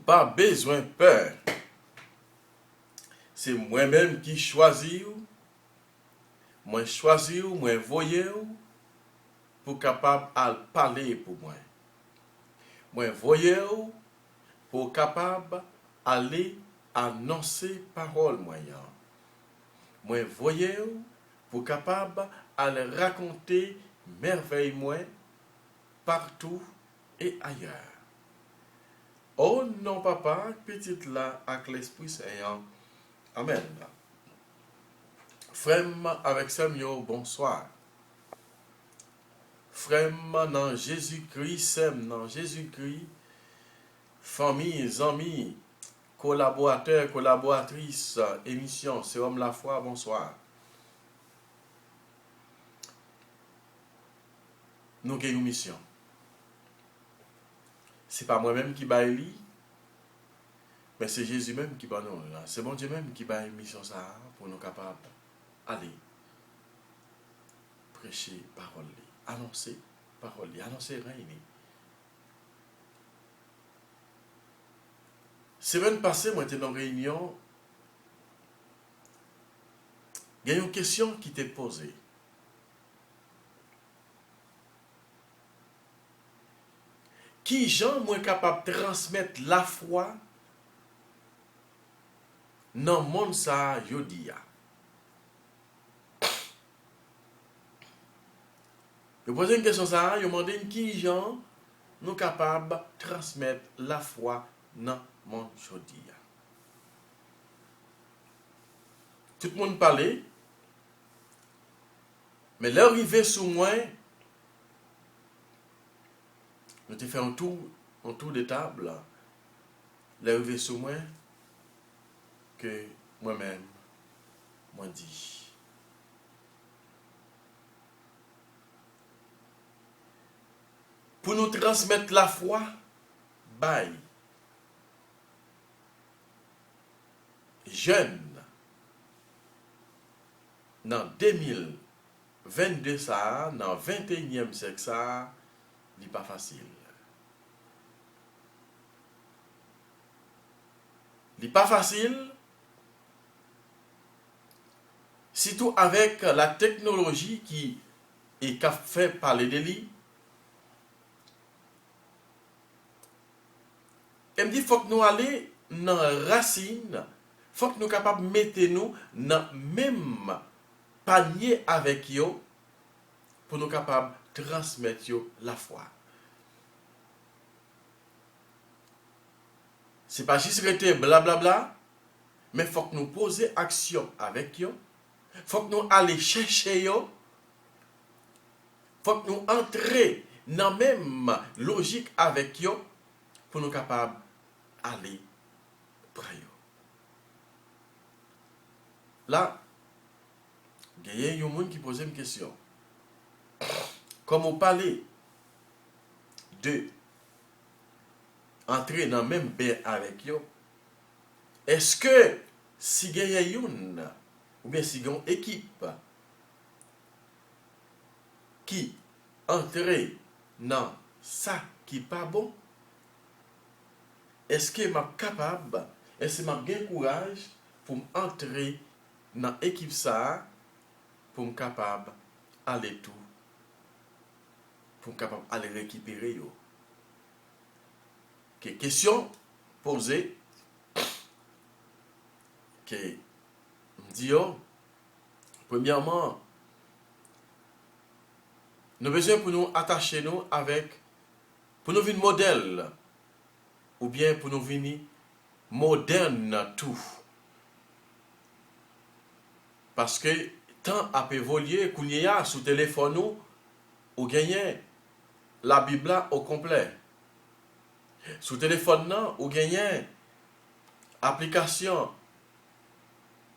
pas besoin de peur. C'est moi-même qui choisis, moi choisis, moi voyez pour capable à parler pour moi. Moi voyez pour capable aller annoncer parole moyen. Moi voyez pour capable aller raconter merveille moi partout et ailleurs. Oh non papa, petite là avec l'Esprit Saint. Amen. Frère avec Samuel, bonsoir. Frère dans Jésus-Christ, dans Jésus-Christ, famille, amis, collaborateurs, collaboratrices, émission, c'est Homme la foi, bonsoir. Nous avons une mission. Ce n'est pas moi-même qui va élire, mais c'est Jésus même qui va nous. C'est bon Dieu même qui va une mission ça pour nous capables d'aller prêcher parole, annoncer parole, annoncer règne. Semaine passée, moi j'étais dans une réunion. Il y a une question qui t'est posée. Qui Jean moi capable de transmettre la foi dans le monde ça yodia? Je pose une question ça, je demande qui Jean nous capable de transmettre la foi dans le monde yodia. Tout le monde parlait, mais l'arrivée sous moi, nous avons fait un tour de table, l'arrivée sous moi, que moi-même, moi dit. Pour nous transmettre la foi, bye. Jeune, dans 2022, ça, dans le 21e siècle, ça, n'est pas facile. Il n'est pas facile, surtout avec la technologie qui est fait parler de lui. Elle me dit, il faut que nous allions dans la racine, il faut que nous soyons capables de mettre nous dans le même panier avec eux pour nous capables de transmettre la foi. Ce n'est pas juste rester blablabla, mais il faut que nous posions action avec eux. Il faut que nous allions chercher eux. Il faut que nous entrions dans la même logique avec eux pour nous capables d'aller près eux. Là, il y a un monde qui pose une question. Comme on parlait de entrer dans le même bain avec eux, est-ce que si il y a une, ou bien si il y a une équipe qui entre dans ça qui n'est pas bon, est-ce que je suis capable, est-ce que je suis courage pour entrer dans l'équipe ça, pour me capable aller tout, pour me capable aller récupérer yo. Que question posée que me dit premièrement nous avons besoin pour nous attacher nous avec pour nous venir modèle ou bien pour nous venir moderne tout. Parce que tant a évolué qu'on y a sur téléphone nous ou gagner la Bible au complet. Sur téléphone non ou gagner application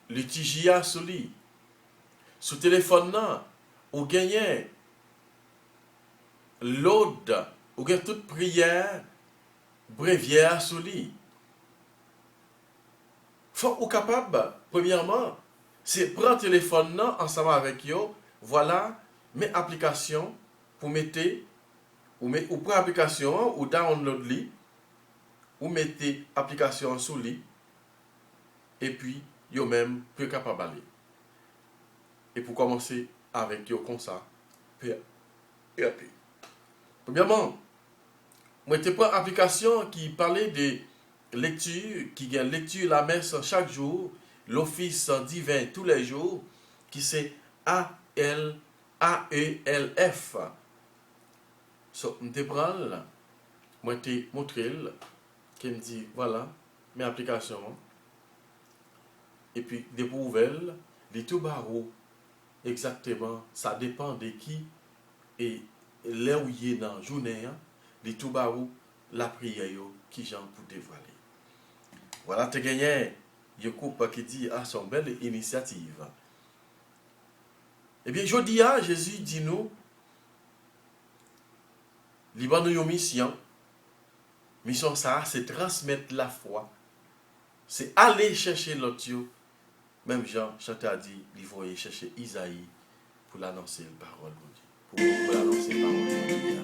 le TGA sur lui. Sur téléphone non ou gagner l'aude ou gagner toute prière bréviaire sur lui. Faut ou capable premièrement c'est prendre téléphone non ensemble avec eux, voilà mes applications pour mettre ou prendre application ou download li ou mettez application sous lit, et puis, yo même peu capable d'aller. Et pour commencer avec yo comme ça, PAP. Premièrement, moi te prends application qui parlait de lecture, qui gagne lecture la messe chaque jour, l'office divin tous les jours, qui c'est AELF. So, je te prends, moi te montré, qui me dit, voilà, mes applications. Et puis, des nouvelles, les tout barreaux, exactement, ça dépend de qui et là où il est dans la journée, les tout barreaux, la prière, qui j'en pour dévoiler. Voilà, tu gagné, il y a un couple qui dit, ah, c'est une belle initiative. Eh bien, je dis, Jésus dit nous, il va nous une mission. Mission ça, c'est transmettre la foi. C'est aller chercher l'autre. Même Jean, chanteur a dit, il faut aller chercher Isaïe pour l'annoncer la parole de Dieu. Pour l'annoncer la parole de Dieu.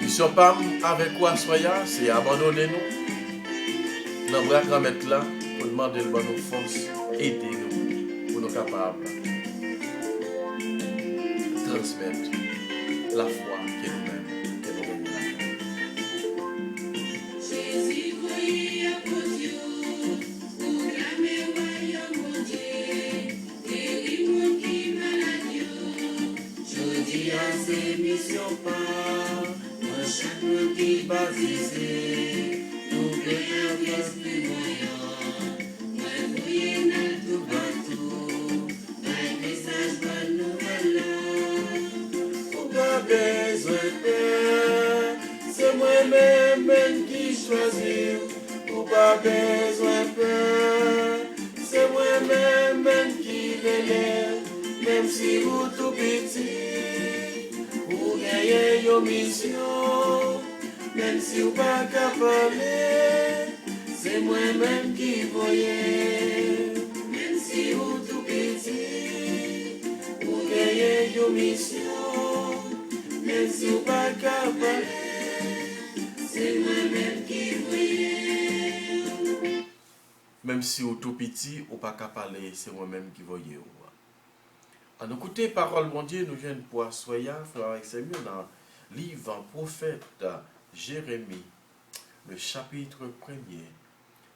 Mission PAM avec quoi soyez, c'est abandonner nous. Nous devons mettre là pour demander le bon force, aider nous pour nous capables de transmettre la foi que nous-mêmes devons Jésus, voyez à vos yeux, pour clamer royaume mon Dieu, guéris mon qui malade. Je dis à ces missions pas, moi chaque monde qui baptisé, nous prenons l'esprit moyen, moi voyez dans tout bateau, my message va nous voilà, pour pas besoin de peur, c'est moi-même qui choisis, pour pas besoin de peur, c'est moi-même qui l'élève, même si vous tout petit, vous gagnez une mission, même si vous pas capable, c'est moi-même qui voyais, même si vous tout petit, vous gagnez une mission, même si vous pas capable, c'est moi-même qui voyais. Même si vous tout petit, ou pas capable, c'est moi-même qui voyais. À nous écouter parole, mon Dieu, nous viennent pour soya, frère avec ses mieux dans le livre prophète Jérémie, le chapitre 1er,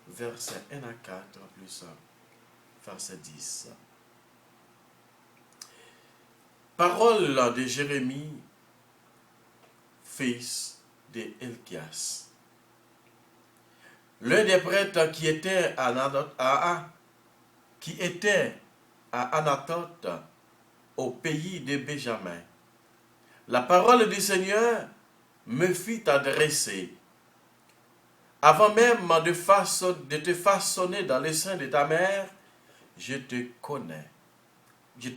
verset 1 à 4, plus verset 10. Parole de Jérémie, fils de Elkias. L'un des prêtres qui était à Anatote, au pays de Benjamin. La parole du Seigneur me fit adresser. Avant même de te façonner dans le sein de ta mère, je te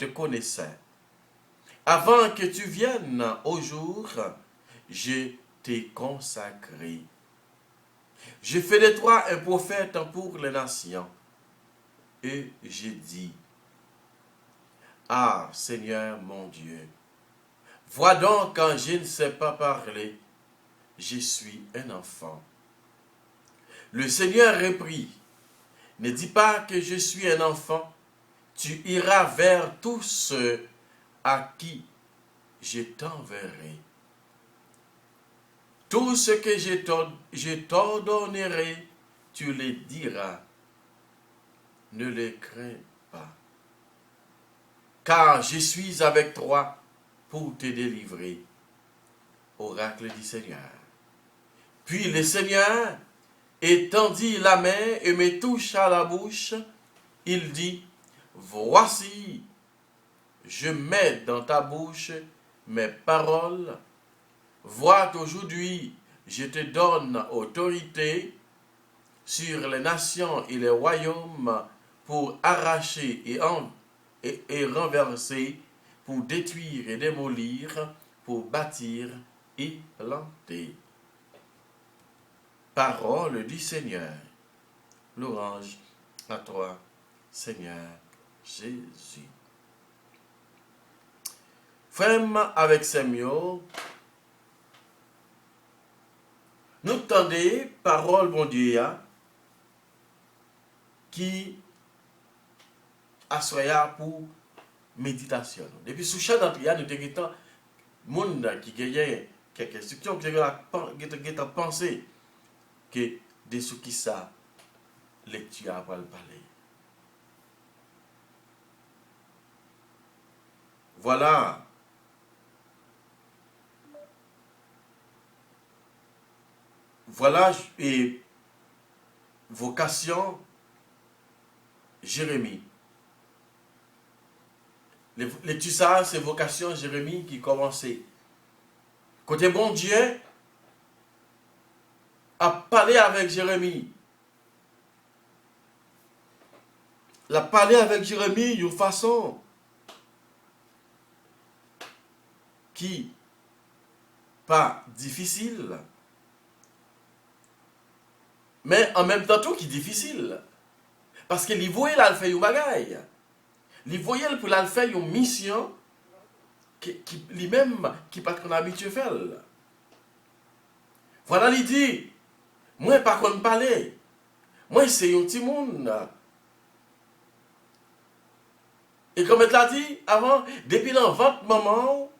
connaissais. Avant que tu viennes au jour, je t'ai consacré. Je fais de toi un prophète pour les nations. Et j'ai dit, ah, Seigneur mon Dieu, vois donc quand je ne sais pas parler, je suis un enfant. Le Seigneur reprit, ne dis pas que je suis un enfant, tu iras vers tous ceux à qui je t'enverrai. Tout ce que je t'ordonnerai, tu les diras. Ne les crains pas. Car je suis avec toi pour te délivrer. Oracle du Seigneur. Puis le Seigneur étendit la main et me toucha la bouche. Il dit, voici, je mets dans ta bouche mes paroles. Vois aujourd'hui, je te donne autorité sur les nations et les royaumes pour arracher et renverser, pour détruire et démolir, pour bâtir et planter. Parole du Seigneur. Louange à toi, Seigneur Jésus. frère avec Samuel, nous tendez parole bon Dieu qui assoya pour méditation. Depuis sous chaque d'entre nous avons monde qui gagne quelques instructions qui ont pensé que de ce qui ça lecture après le parler. Voilà. Voilà et vocation Jérémie. Lecture ça, c'est vocation Jérémie qui commençait. Côté bon Dieu a parlé avec Jérémie. Il a parlé avec Jérémie d'une façon qui pas difficile, mais en même temps tout qui difficile. Parce que il voyait là faire une bagaille. Il voyait pour la faire une mission qui lui-même qui pas qu'on habitué à faire. Voilà, il dit, moi pas qu'on parler. Moi c'est un petit monde. Et comme elle l'a dit avant, depuis dans votre moment,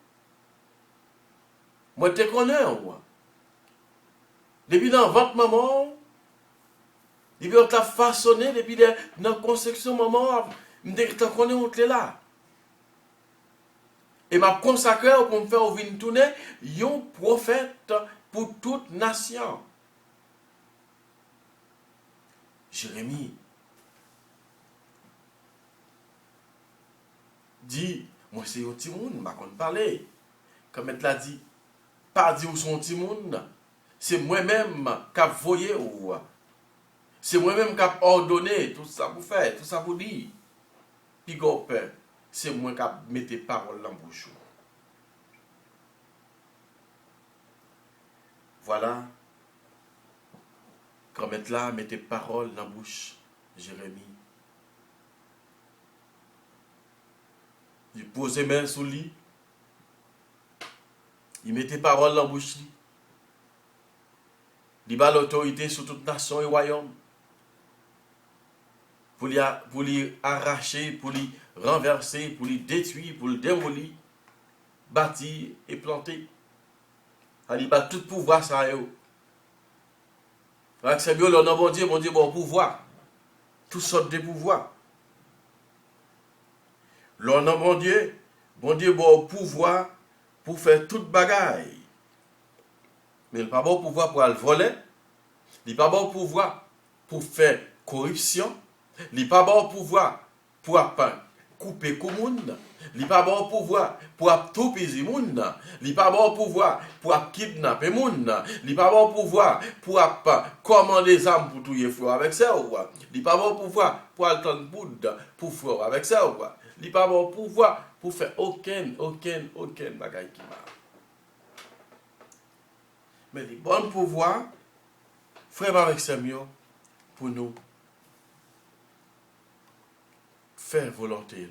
moi te connais. Depuis dans votre moment, depuis on t'a façonné, depuis dans la construction moment, je te connais où tu es là. Et m'a consacré pour me faire venir tourner un prophète pour toute nation. Jérémie dit, moi c'est un petit monde, je ne vais pas parler. Comme elle l'a dit, pas dire où sont petit monde, c'est moi-même qui ai voyé ou c'est moi-même qui ai ordonné tout ça pour faire, tout ça pour dire. Puis c'est moi qui ai mis tes paroles dans la bouche. Voilà. Comme elle là, met tes paroles dans la bouche, Jérémie. Il pose ses mains sous lui. Il met tes paroles dans la bouche. Il a l'autorité sur toute nation et royaume. Pour lui arracher, pour lui renverser, pour lui détruire, pour lui démolir, bâtir et planter. Il a tout pouvoir, ça. C'est mieux, le nom bon Dieu, bon pouvoir. Toutes sortes de pouvoirs. Le nom bon Dieu, bon pouvoir pour faire toute bagaille. Mais il n'a pas bon pouvoir pour le voler. Il n'a pas bon pouvoir pour faire corruption. Il n'a pas bon pouvoir pour couper le monde. Il n'a pas bon pouvoir pour tout piser le monde. Il n'a pas bon pouvoir pour kidnapper le monde. Il n'a pas bon pouvoir pour commander des armes pour tuer frère avec ça. Il n'a pas bon pouvoir pour attendre poudre pour frère avec ça. Il n'a pas bon pouvoir pour faire aucun bagaille qui marche. Mais les bons pouvoirs, frère avec Samuel, pour nous faire volonté,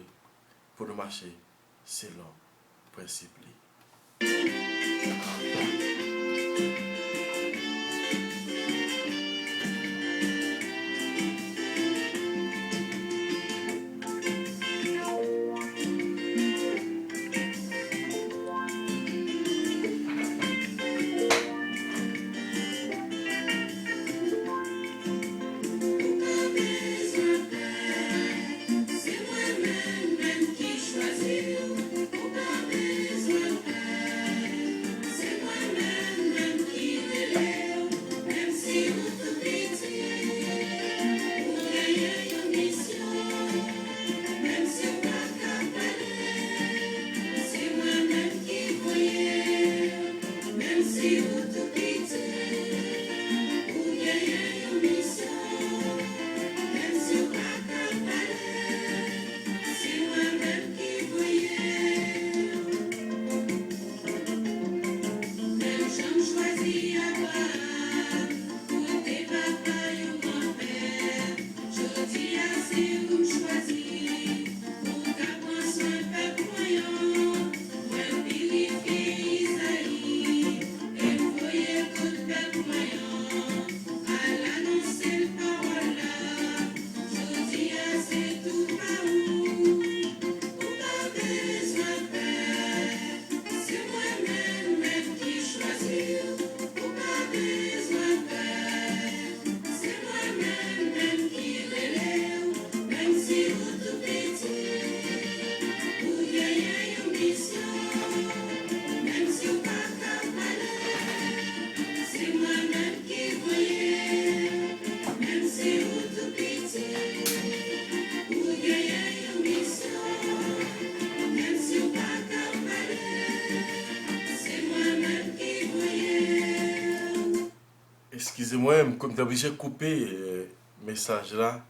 pour nous marcher selon le principe. C'est moi-même qui choisis, ou pas besoin de moi-même, comme j'ai obligé de couper le message là,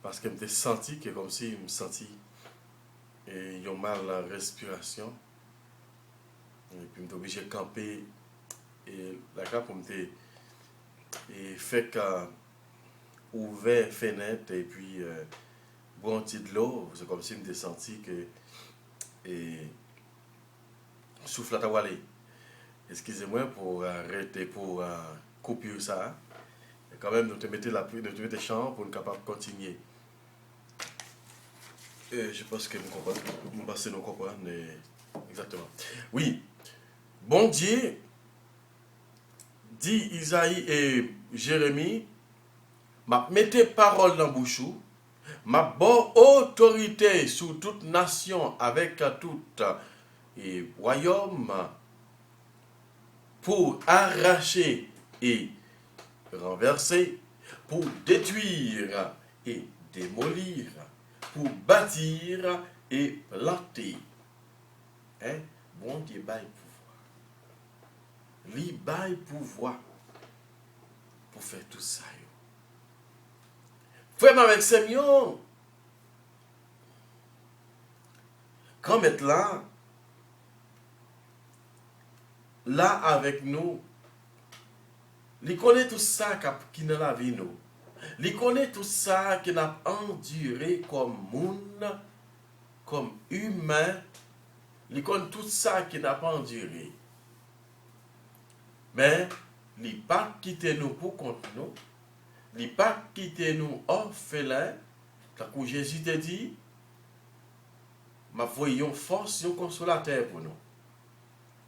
parce que je me senti que comme si je me sentis et un mal à la respiration. Et puis je suis obligé de camper et la cape pour me et fait qu'à ouvert fenêtre et puis boire un petit de l'eau, c'est comme si je me senti que et souffle à t'awaler. Excusez-moi pour arrêter, pour couper ça. Et quand même, nous te mettons la pluie, nous te mettons champ pour nous capable de continuer. Je pense que nous comprenons, nous passons nous comprendre exactement. Oui, bon Dieu, dit Isaïe et Jérémie, m'a mettez parole dans bouche, m'a bon autorité sur toute nation avec tout et royaume pour arracher et renverser, pour détruire et démolir, pour bâtir et planter. Hein? Bon Dieu bail pouvoir. Lui bail pouvoir pour faire tout ça. Frère avec Seigneur, quand maintenant, là avec nous, il connaît tout ça qui dans la vie nous. Il connaît tout ça qui n'a enduré comme monde, comme humain. Il connaît tout ça qui n'a pas enduré. Mais il n'a pas quitté nous pour contre nous. Il n'a pas quitté nous orphelins. Quand Jésus te dit, ma voyons force, un consolateur pour nous.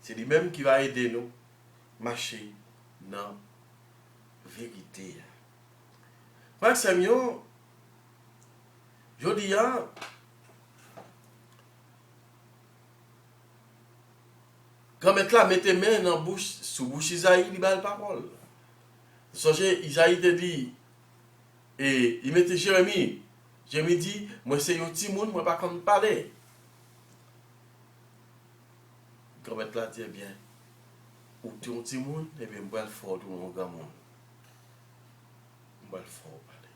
C'est lui-même qui va aider nous à marcher dans la vérité. Frère Samuel, je dis, quand maintenant mettez main dans la bouche, sous bouche Isaïe, il va la parole. Songez, Isaïe te dit, et il mettait Jérémie. Jérémie dit, moi c'est un petit monde, moi pas comme parler. Quand maintenant dit, bien, ou tu es un petit monde, et bien, moi le fort tout mon grand monde. Moi le fort parler.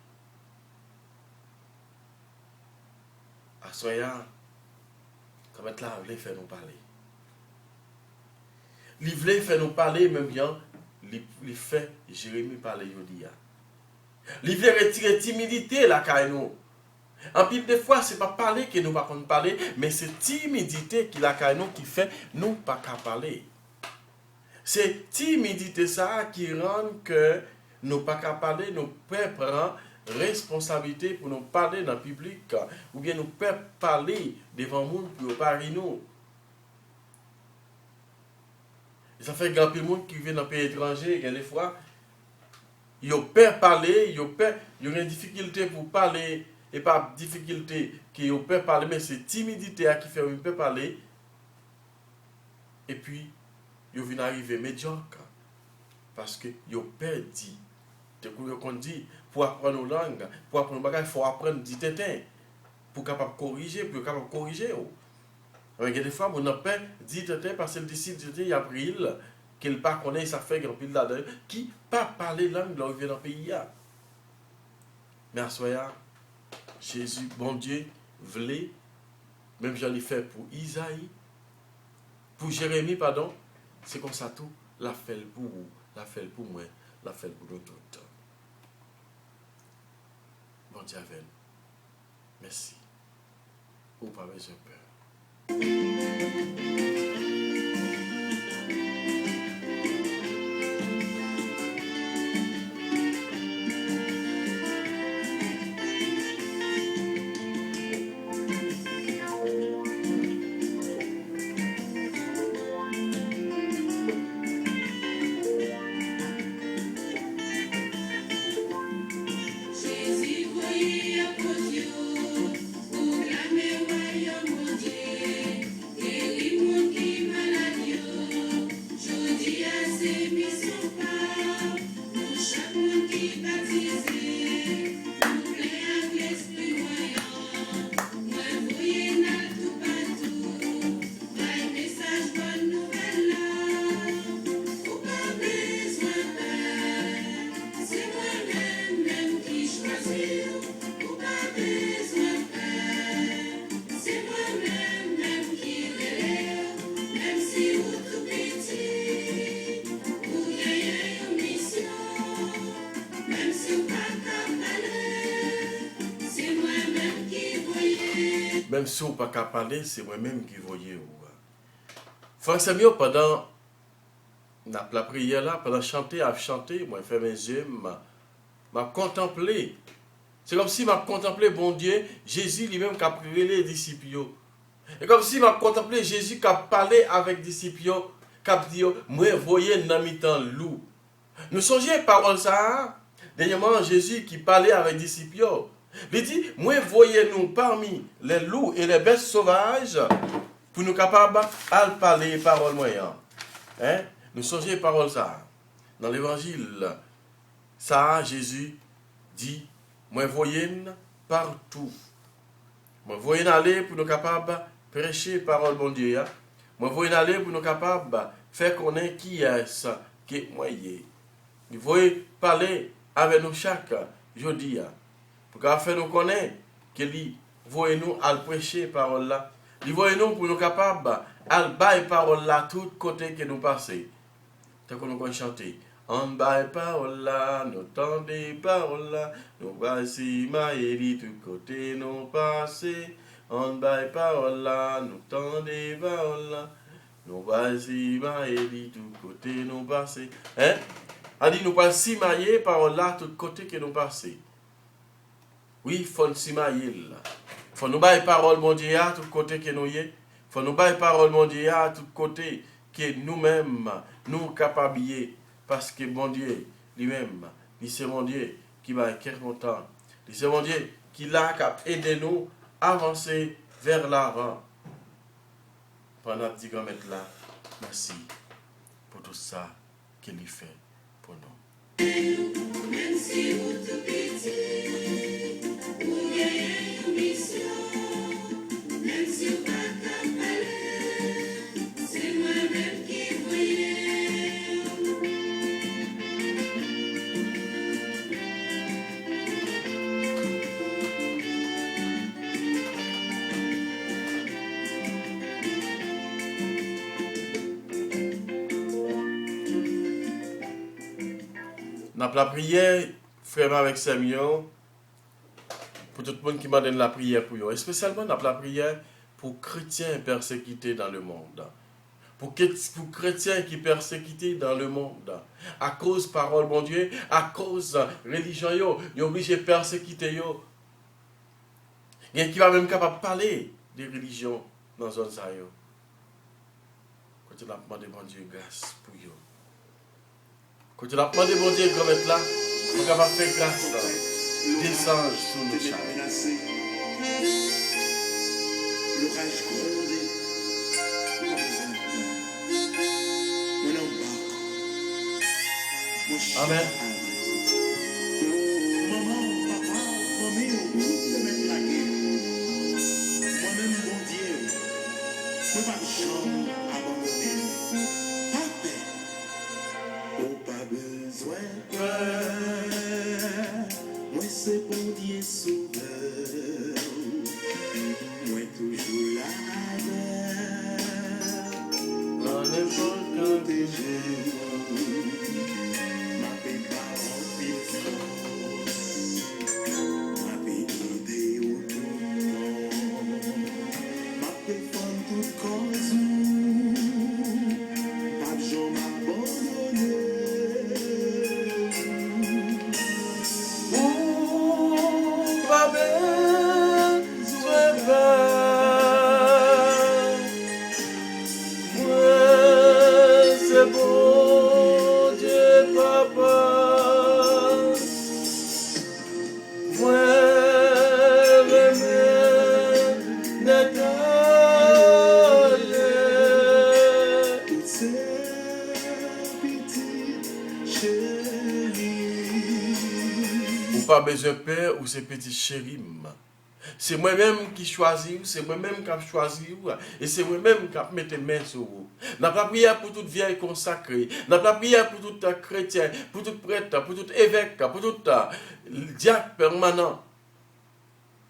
À soyant, quand maintenant, il voulait faire nous parler. Il voulait faire nous parler, même bien, il fait Jérémie parler aujourd'hui. Il voulait retirer timidité là, car nous. En pile de fois, ce n'est pas parler que nous ne pouvons pas parler, mais c'est timidité qui la nous qui fait nous pas qu'à parler. C'est timidité ça qui rend que nous pas qu'à parler, nous pouvons prendre responsabilité pour nous parler dans le public, ou bien nous pouvons parler devant le monde pour parler nous. Ça fait grand peu de monde qui vient dans le pays étranger, et des fois, ils ont peur parler, ils ont une difficulté pour parler, et pas difficulté qu'ils ont peur parler, mais c'est timidité qui fait qu'ils peuvent parler. Et puis, ils viennent arriver médiocre. Parce qu'ils ont peur de dire. C'est qu'on dit, pour apprendre nos langues, pour apprendre nos bagages, il faut apprendre dit tétin. Pour capable corriger, pour capable corriger. Il y a des fois, on a peur dit tétin parce que le disciple dit il y a pris qu'il pas connaît, ça fait grand pile là-dedans, qui pas parler langue là où il vient dans le pays. Mais à soi, Jésus, bon Dieu, voulait, même j'en ai fait pour Isaïe, pour Jérémie, pardon, c'est comme ça tout, la fait pour vous, la fait pour moi, la fait pour nous toutes. Bon Dieu avec nous. Merci. Ou pas besoin de peur. Jésus voyait à cause you, pour clamer royaume mon Dieu, guéris mon c'est moi-même qui voyais. Même si on pas qu'à parler, c'est moi-même qui voyais. Frère Samuel, pendant la prière là, pendant chanter, à chanter, moi, je fais mes yeux, m'a contemplé. C'est comme si m'a contemplé, bon Dieu, Jésus lui-même qui a prié les disciples. Et comme si m'a contemplé Jésus qui a parlé avec les disciples, qui a dit, moi, voyez dans mi-temps loup. Nous songeons parole ça, dernièrement, Jésus qui parlait avec les disciples. Il dit, moi, voyez-nous parmi les loups et les bêtes sauvages, pour nous capables de parler parole moyen. Hein? Nous songeons parole ça. Dans l'évangile, ça, Jésus dit, moi, voyez-nous partout. Moi, voyez-nous aller pour nous capables de prêcher parole bon Dieu. Moi, voyez-nous aller pour nous capables de faire connaître qui est-ce qui est moyen. Vous voyez parler avec nous chaque jeudi. Pour qu'à faire nous connaître que lui, voyez-nous à prêcher parole là. Lui voyez-nous pour nous capables à bailler parole là tout côté que nous passons. Tant que nous chanter. En baille parole là, nous tendez parole là, nous voici maïli tout côté nous passés. En baille parole là, nous tendez parole là, nous voici maïli tout côté nous passés. Hein? A dit nous pas si maillé parole là tout côté que nous passés. Oui, faut si maillé là. Faut nous bailler parole mon Dieu à tout côté que nous y est. Faut nous bailler parole mon Dieu à tout côté que nous-mêmes nous capables. Parce que mon Dieu, lui-même, c'est mon Dieu qui va être content. C'est mon Dieu qui l'a aidé nous à avancer vers l'avant. Pendant que nous mettre là, merci pour tout ça qu'il fait pour nous. Même si vous tout petit, vous gagnez une mission. Même si vous pas qu'à parler, c'est moi-même qui voyais. Dans la prière, frère avec Samuel, pour tout le monde qui m'a donné la prière pour eux, et spécialement dans la prière pour chrétiens persécutés dans le monde. Pour chrétiens qui persécutés dans le monde. À cause parole, mon Dieu, à cause religion, ils sont obligés de persécuter. Il y a qui va même capable de parler de religion dans zone ça. Quand tu as demandé, mon Dieu, grâce pour eux. Quand tu as demandé, mon Dieu, comme être là, on est capable de faire grâce là. Descendre sous nos chars. L'orage grondé. Mon embarque. Mon chien. Amen. Maman, papa, famille, vous me plaquez. Moi-même, bon Dieu, je ne pas de chambre abandonner. Pas peur. Oh, pas besoin de peur. Moi, c'est bon Dieu sauveur. Moi, toujours là. Dans n'importe quel Protéger. Ma paix pas remplie de force. Ma paix guidée au tournant. Ma paix femme toute cause. Pas de jour m'abandonner. Ou pas besoin de peur. Moi, c'est bon Dieu, papa. Moi, remets n'est allé. Toutes ces petites chéries. Ou pas besoin de peur, ou ces petits chéris. C'est moi-même qui choisis, c'est moi-même qui ai choisi, et c'est moi-même qui ai mis mes mains sur vous. N'a pas prière pour toute vieille consacrée, n'a pas prière pour tout chrétien, pour tout prêtre, pour tout évêque, pour tout diacre permanent.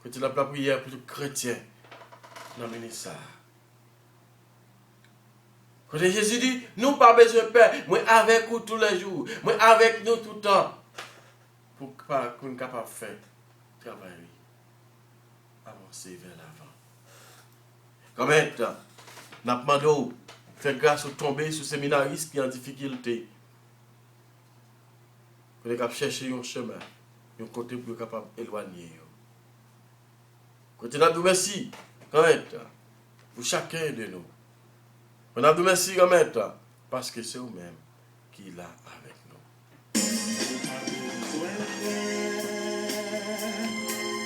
Que tu n'as pas prière pour tout chrétien dans le ministère. Quand Jésus dit, nous pas besoin de peur, moi avec vous tous les jours, moi avec nous tout le temps. pour qu'on soit capable de faire travail, avancer vers l'avant. Comment n'a demandé faire grâce au tomber sur séminaristes qui ont en difficulté. Pour les chercher un chemin, un côté pour capable d'éloigner. Côté nous merci, comment pour chacun de nous. On a merci comment parce que c'est vous-même qui est là avec nous.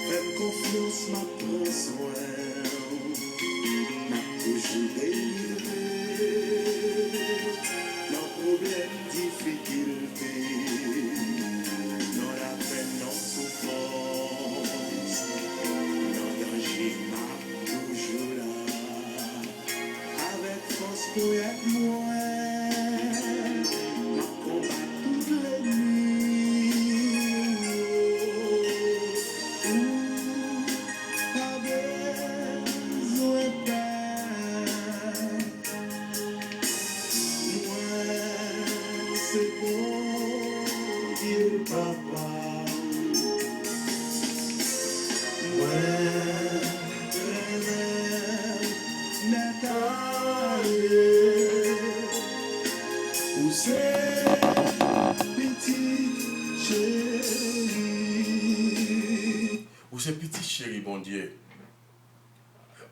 Fais confiance, ma prends soin. N'a toujours délivré. Nos problèmes, difficultés. Dans la peine, nos souffrances. Dans le danger, n'a toujours là. Avec force pour être moi. Ma combat toute la nuit. Pas besoin d'aide. Moi, c'est bon Dieu, papa. Moi, où c'est petit chéri. Ou c'est petit chéri, bon Dieu.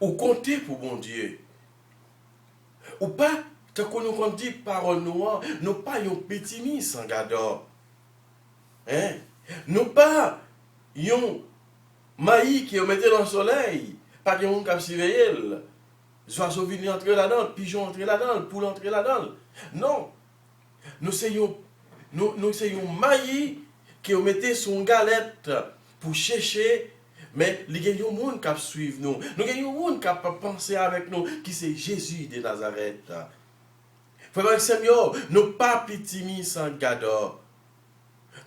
Ou comptez pour bon Dieu. Ou pas, tant qu'on nous dit parole noire, nous pas un petit mis sans gador. Hein? Nous pas un maïs qui mettait dans le soleil, pas de monde qui a surveillé. Les oiseaux viennent entrer là-dedans, les pigeons entrer là-dedans, les poules entrer là-dedans. Non. Nous sommes maïs qui mettait son galette pour chercher, mais il y a un monde qui suit nous. Nous avons un monde qui penser avec nous, qui c'est Jésus de Nazareth. Frère et sœur, nous pas petits sans gador.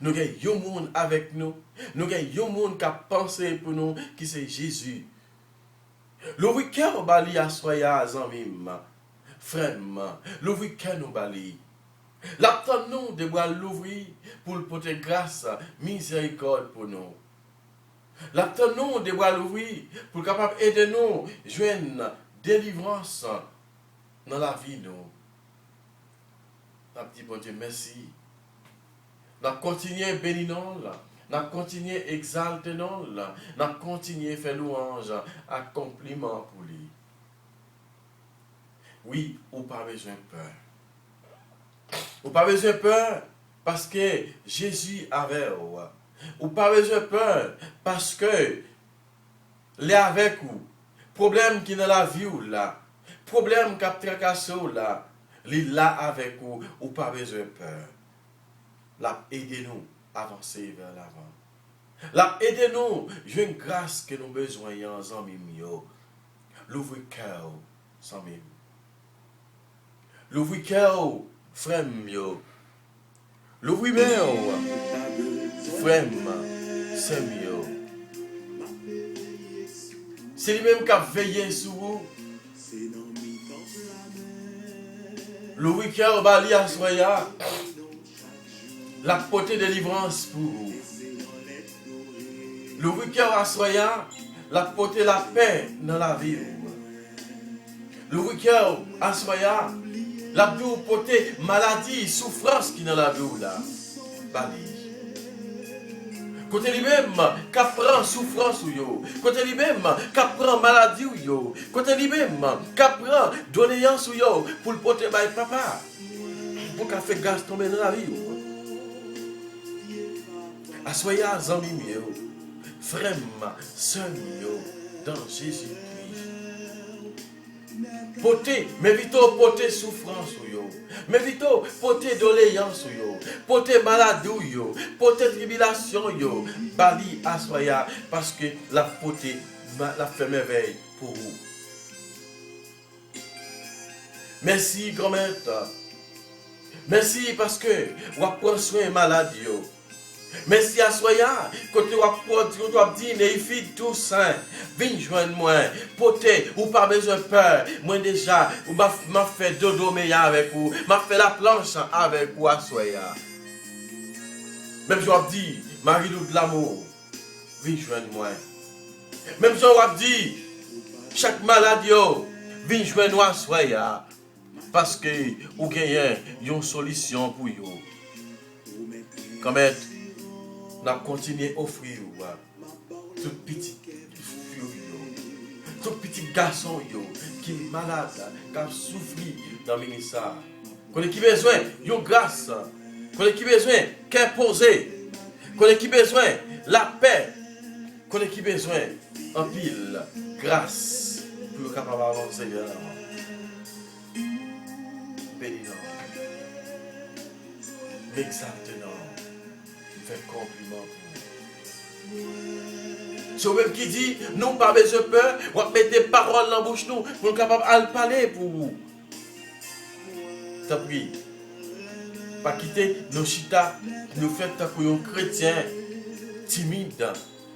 Nous avons un monde avec nous. Nous avons un monde qui pensé pour nous, qui c'est Jésus. Le week-end, bali à soya, zanmim, frère, le week-end, bali. L'attend nous de boire l'ouvrir pour le porter grâce, miséricorde pour nous. L'attend nous de boire l'ouvrir pour capable aider nous, joindre délivrance dans la vie nous. N'a dit bon Dieu merci. N'a continué bénir nous, n'a continué exalter nous, n'a continué faire louange, accomplissement pour lui. Oui, ou pas besoin de peur. Ou pas besoin de peur parce que Jésus avait. Ou pas besoin de peur parce que les avec vous. Problème qui dans la vie ou là. Problème qui a tracassé ou là. Il là avec vous. Ou pas besoin de peur. Là, aidez-nous à avancer vers l'avant. Là, aidez-nous. J'ai une grâce que nous avons besoin en mimio. L'ouvre-cœur sans mime. L'ouvre-cœur. Frère mio, l'ouvrir frère, c'est mieux. C'est lui-même qui a veillé sur vous. L'ouvrir bali à soya, la portée de délivrance pour vous. L'ouvrir à soya, la portée la paix dans la vie. L'ouvrir à soya, la vie porter maladie, souffrance qui dans la vie là. Bali. Côté lui-même, qui prend souffrance ou yo. Côté lui-même, qui prend maladie ou yo. Côté lui-même, qui prend doléance ou yo. Pour le porter by papa. Pour qu'il fait gaz tomber dans la vie. Assoya zami yo. Frère, sœur yo. Dans Jésus-Christ. Porter, mais vite porter souffrance ou yo. Mais vite porter doléance ou yo. Porter maladie ou yo. Porter tribulation yo. Bali assoya parce que la porter la fait merveille pour vous. Merci grand-mère. Merci parce que vous prenez soin de maladie yo. Merci à soya, quand tu vas dire, les filles tout sain, viens joindre moi, poté, ou pas besoin de peur, moi déjà, ou m'a fait dodo meilleur avec vous, m'a fait la planche avec vous à soya. Même je vais dire, Marie-Lou de l'amour, viens joindre moi. Même si on a dit, chaque maladie, viens joindre moi, soya. Parce que vous gagnez une solution pour vous. Quand même, nous avons continué à offrir tout petit tout petit garçon qui est malade, qui a souffert dans le ministère. Qu'on qui a besoin de grâce, qu'on qui a besoin d'imposer, qu'on qui a besoin de la paix, qu'on qui a besoin en pile grâce pour être capable d'avancer. Bénis-nous, exalte-nous, fais compliment pour nous. C'est même qui dit, nous pas besoin de peur, on va mettre des paroles dans la bouche nous pour être capable de parler pour vous. T'as pris, pas quitter nos chita, nous faisons tant que nous chrétiens timides,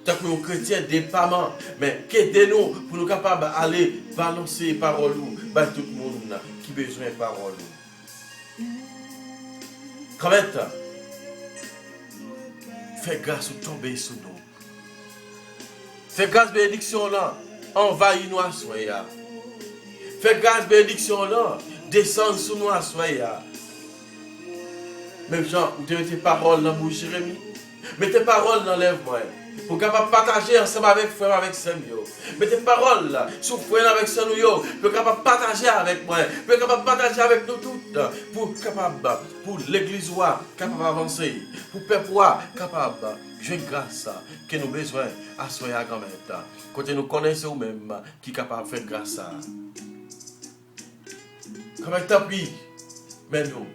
tant que nous chrétiens dépendants, mais qu'aidez-nous pour nous capables d'aller balancer les paroles à tout le monde qui a besoin de paroles. Quand même, fais grâce au tomber sur nous. Fais grâce bénédiction là, envahis-nous à soya. Fais grâce bénédiction là, descends sur nous à soya. Même Jean, vous avez tes paroles dans la bouche, Jérémie. Mettez tes paroles dans lèvres-moi. Pour capable partager ensemble avec frère, avec sœur. Mettez tes paroles là, sur frère avec sœur, pour capable partager avec moi. Pour capable partager avec nous toutes. Pour capable, pour l'église capable d'avancer. Pour le peuple capable. J'ai grâce que nous besoin à soya grand-mère. Quand nous connaissons nous-mêmes qui est capable de faire grâce à. Comment t'as pris? Mais nous,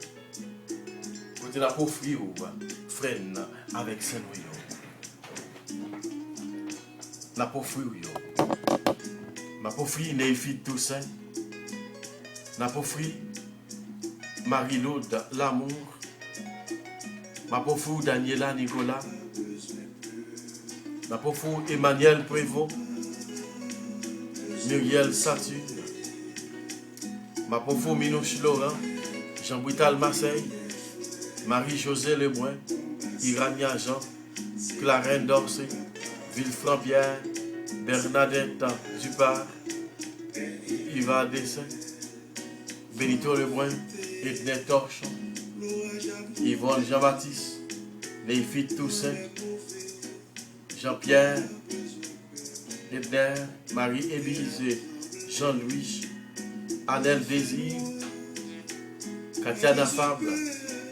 quand nous avons offert frère avec sœur. La pauvre ma pauvre Néphie Toussaint, la pauvre Marie-Lou de l'amour, ma pauvre Daniela Nicolas, la pauvre Emmanuel Prévost, Muriel Saturne, ma pauvre Minouche Laurent, Jean-Brital Marseille, Marie-José Lebrun, Irania Jean, Clarence Dorsey, Villefranc-Pierre, Bernadette Dupart, Yva Dessin, Benito Lebrun, Edna Torchon, Yvonne Jean-Baptiste, Néphie Toussaint, Jean-Pierre, Edner, Marie-Élise, Jean-Louis, Annelle Désir, Katia Fable,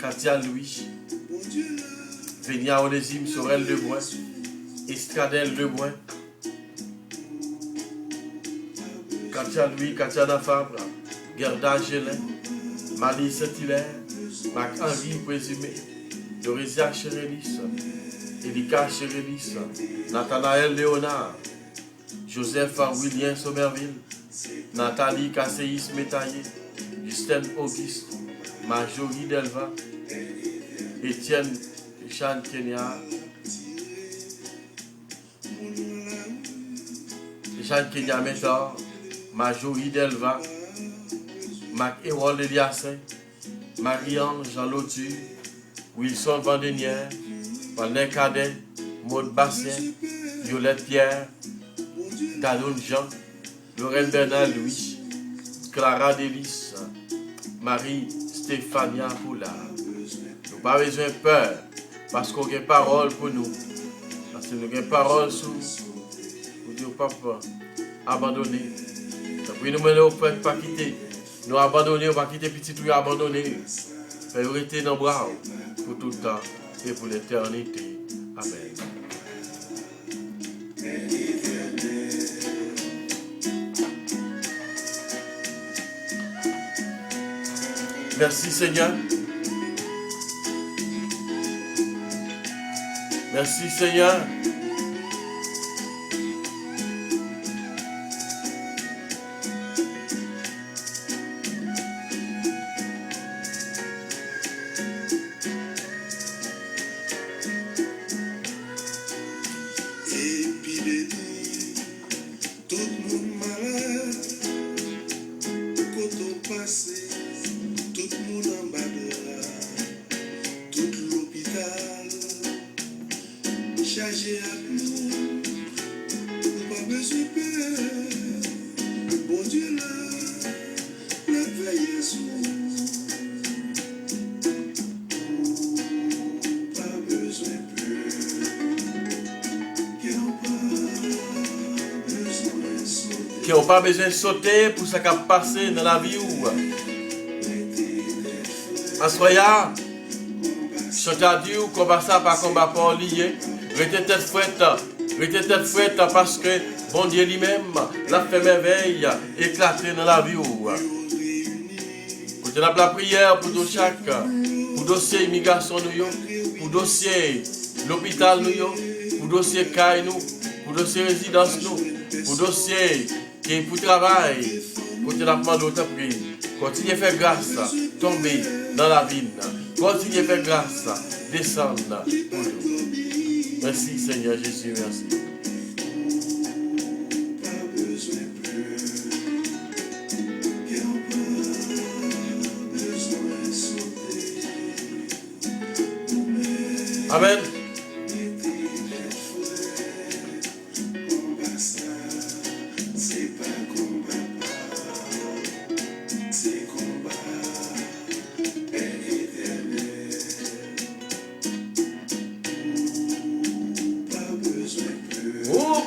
Katia Louis, Vénia Onésime Sorel Lebrun, Estradelle Lebrun, Katia Louis, Katia Fabre, Gerda Gélin, Marie Saint-Hilaire, Marc-Henri Présumé, Dorisia Chérélis, Elika Chérélis, Nathanaël Léonard, Joseph William Somerville, Nathalie Casséis Métaillé, Justin Auguste, Marjorie Delva, Étienne Jean Kenya, Jean Kenya Méthor, Marjorie Delva, Marc-Hérol Eliassin, Marie-Anne Jean Lotu, Wilson Vandenière, Valnet Cadet, Maud Bastien, Violette Pierre, Danoun Jean, Lorraine Bernard Louis, Clara Délice, Marie-Stéphania Poula. Nous n'avons pas besoin de peur, parce qu'on a une parole pour nous. Parce que nous avons une parole sur nous. Nous ne pas abandonner. Puis nous ne pouvons pas quitter. Nous abandonner, on va quitter petit tout abandonner. Priorité dans le bras pour tout le temps et pour l'éternité. Amen. Merci Seigneur. Merci Seigneur. partager avec nous. Pas besoin de peur. Bon Dieu là, le veille sur nous. Pas besoin de qui n'ont pas besoin de sauter pour ce qui a passé dans la vie. Assoya, chante Dieu, combat ça par combat pas lié. Restez tête fouette parce que bon Dieu lui-même l'a fait merveille éclater dans la vie. Pour la prière pour chaque, pour dossier immigration nous, pour dossier l'hôpital nous, pour dossier caille nous, pour dossier résidence nous, pour dossier qui pour travail, pour te la prendre d'autres prix. Continuez à faire grâce, tomber dans la vie. Continuez à faire grâce, descendre pour nous. Merci Seigneur Jésus, merci. Amen.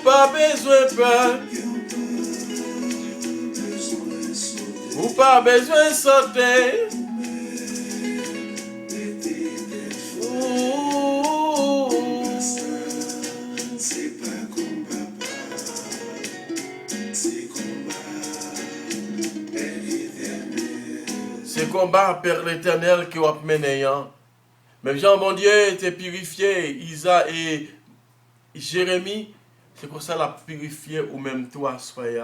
Pas besoin de peur, ou pas besoin de sauter. C'est combat Père l'Éternel qui va mener. Même Jean, mon Dieu, était purifié, Isa et Jérémie. C'est pour ça la purifier ou même toi, soyez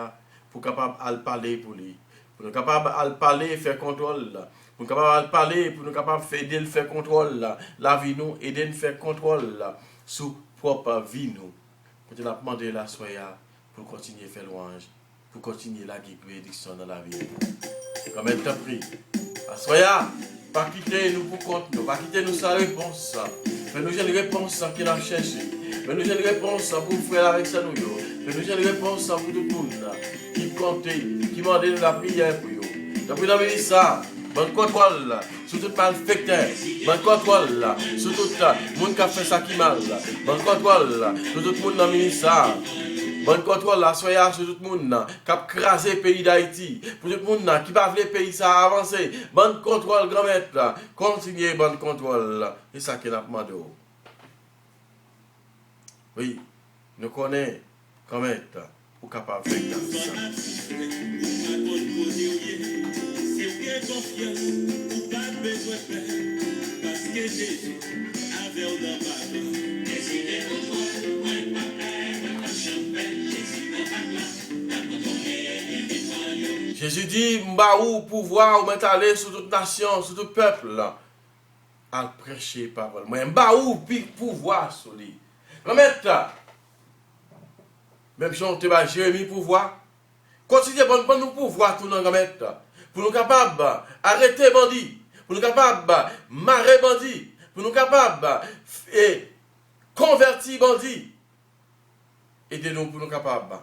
pour capable de parler pour lui. Pour nous capable de parler et faire contrôle. Pour nous capable de parler, pour nous capable d'aider le faire contrôle. La vie nous, aider nous faire contrôle sous propre vie nous. Pour te la demander la soyez pour continuer à faire louange. Pour continuer la bénédiction dans la vie. Comme elle t'a pris. Soyez pas quitter nous pour compte nous. Pas quitter nous sa réponse. Mais nous j'ai une réponse qu'il a cherché. Mais nous j'ai une réponse pour frère avec ça nous. Mais nous j'ai une réponse pour tout le monde qui comptait, qui demandait de la prière pour vous. Depuis dans le ça, bonne contrôle sur tout malfecteur, bonne contrôle sur tout le monde qui a fait ça qui mal, bonne contrôle sur tout le monde dans le ministère. Bonne contrôle là, soyez sur tout le monde qui a crasé le pays d'Haïti. Pour tout le monde qui va le pays ça avancer. Bonne contrôle, grand maître. Continuez, bonne contrôle. C'est ça qu'il a demandé. Oui, nous connaissons grand maître pour capable de faire ça. Jésus dit, m'ba ou pouvoir ou m'étaler sur toute nation, sur tout peuple, à prêcher parole. Moi, m'ba ou pouvoir sur lui. Remettre, même si on te bat Jérémie pouvoir, continuez à nous pouvoir tout nous remettre, pour nous capables d'arrêter bandit, pour nous capables de marrer bandit, pour nous capables de convertir bandit. Aidez-nous pour nous capables,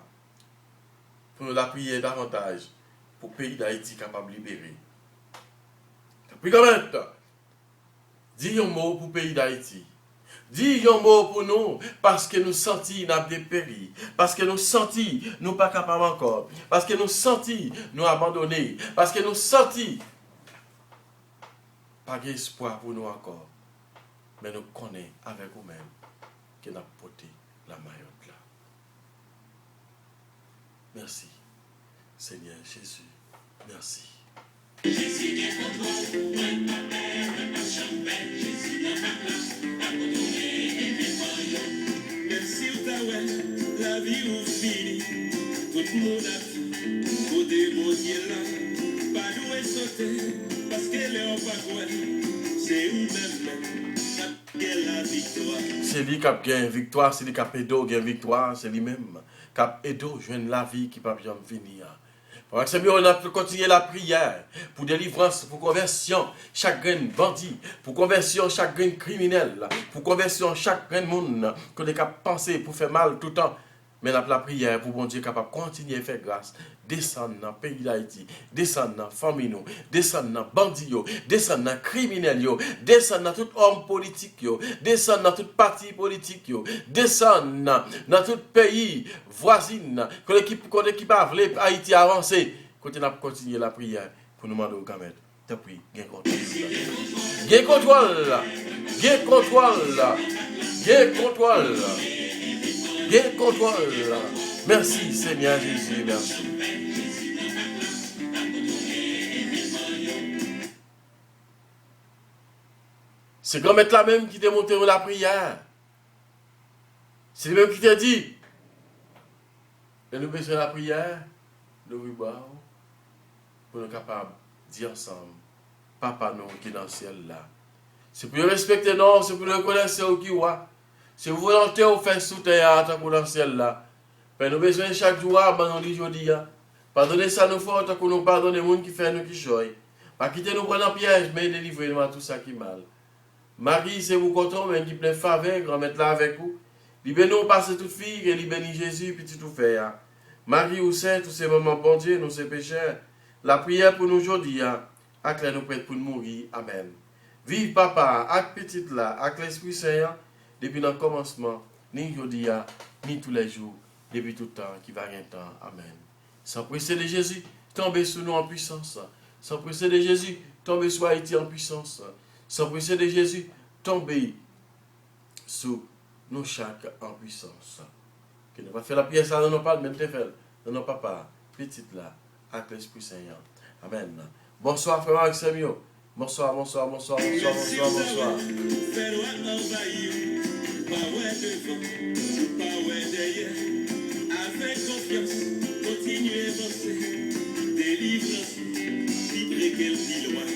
pour nous appuyer davantage. Pour le pays d'Haïti capable de libérer. Puis quand même, dis un mot pour le pays d'Haïti. Dis un mot pour nous, parce que nous sentons nous dépérir. Parce que nous sentons nous pas capables encore. Parce que nous sentons nous abandonner. Parce que nous sentons pas d'espoir pour nous encore. Mais nous connaissons avec nous-mêmes que nous avons porté la maillotte là. Merci. Seigneur Jésus, merci. Merci la vie ou fini, tout le monde a fait, côté mon Dieu là, pas nous est sauté, parce qu'elle est en pas c'est où-même qui a la victoire. C'est lui qui a gagné victoire, c'est lui qui a aidé gagner victoire, c'est lui-même qui a aidé joindre la vie qui ne peut jamais venir. On a continué la prière pour délivrance, pour conversion, chaque grain bandit, pour conversion, chaque grain criminel, pour conversion, chaque grain monde qu'on est capable de penser pour faire mal tout le temps. Mais la prière pour bon Dieu capable de continuer à faire grâce. Descendre dans le pays d'Haïti, descendre dans la famille, descendre dans les bandits, descendre dans les criminels, descendre dans tout homme politique, descendre dans tout parti politique, descendre dans tout pays voisin, qu'on équipe à Haïti avancer. Quand on a continué la prière pour nous demander au Gamet. T'as pris, gain contrôle. Gain contrôle. Gain contrôle. Gain contrôle. Gain contrôle. Merci Seigneur Jésus, merci. C'est grand maître là même qui t'a monté la prière. C'est lui même qui t'a dit. Et nous besoin de la prière, nous boire pour nous capables de dire ensemble, Papa nous qui est dans le ciel là. C'est pour nous respecter nous, c'est pour nous reconnaître ce qui est. C'est pour volonté de faire sous terre tant que dans le ciel là. Mais nous besoin chaque jour, nous dit aujourd'hui, pardonnez ça nous faut, tant que nous pardonnons les gens qui font nous qui choisissent. Pas quitter nous prendre en piège, mais délivrer-nous à tout ça qui est mal. Marie, c'est vous content, mais qui plein faveur, grand-mère là avec vous. Libère-nous, passer toute fille, et libère Jésus, petit tout fait. Marie ou Saint, tous ces moments, bon Dieu, nous ces pécheurs. La prière pour nous aujourd'hui, avec nous prêts pour nous mourir. Amen. Vive papa, avec petite là, avec l'Esprit Saint, depuis le commencement, ni aujourd'hui, ni tous les jours, depuis tout le temps, qui va rien temps. Amen. Sans précéder Jésus, tombez sur nous en puissance. Sans précéder Jésus, tombez sur Haïti en puissance. Sans précéder Jésus, tombez sur nous chaque en puissance. Que nous va faire la prière, ça dans nos pas, même te fait, dans nos papa, petite là, avec l'Esprit Saint. Amen. Bonsoir, frère Marc Samuel. Bonsoir, bonsoir, bonsoir, bonsoir, bonsoir, bonsoir. Avec confiance, continuez à avancer. Délivrance, libre qu'elle dit loin.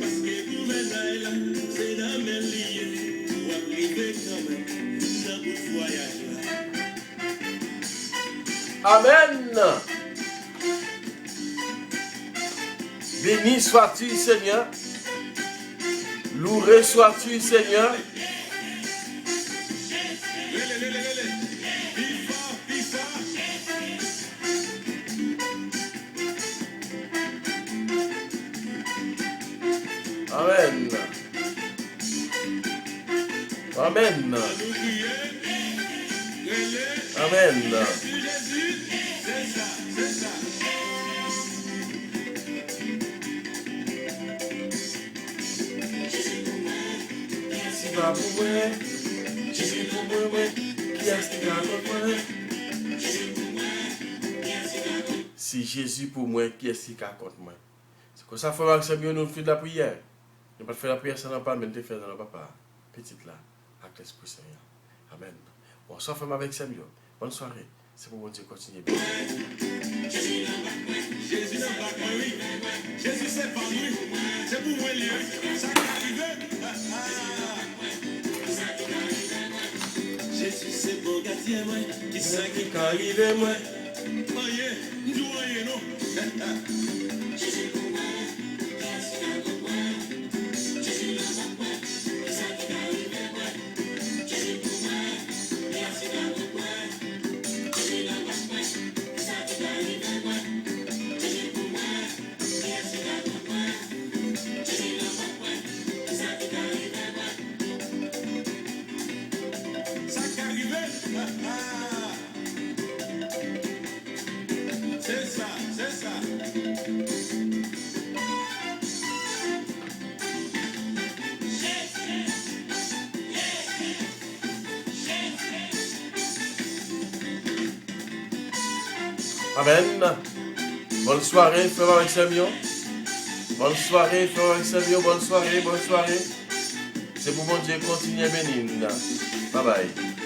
Parce que gouvernail là, c'est dans mes liens. Ou arriver quand même, dans votre voyage là. Amen. Béni sois-tu, Seigneur. Loué sois-tu, Seigneur. Amen. Amen. Amen. Jésus pour moi, qui est-ce qui raconte moi? Si Jésus pour moi, qui est-ce qui raconte moi? C'est comme ça, il faut voir que c'est mieux nous faire de la prière. Ne pas faire la prière, ça n'a pas, mais de faire dans le papa. Petite là, avec l'Esprit Saint. Amen. Bonsoir, femme avec Samuel. Bonne soirée. C'est pour vous Dieu continuer. Jésus n'a pas compris. Jésus c'est pas lui. C'est pour moi lui. Ça qui arrive. Jésus c'est bon gardien moi. Qui sait qui arrive moi. Oh yeah, nous voyons non. Jésus pour moi. C'est ça, c'est ça. Amen. Bonne soirée, frère avec Samuel. Bonne soirée, frère avec Samuel. Bonne soirée, bonne soirée. C'est pour mon Dieu continuer à bénir. Bye bye.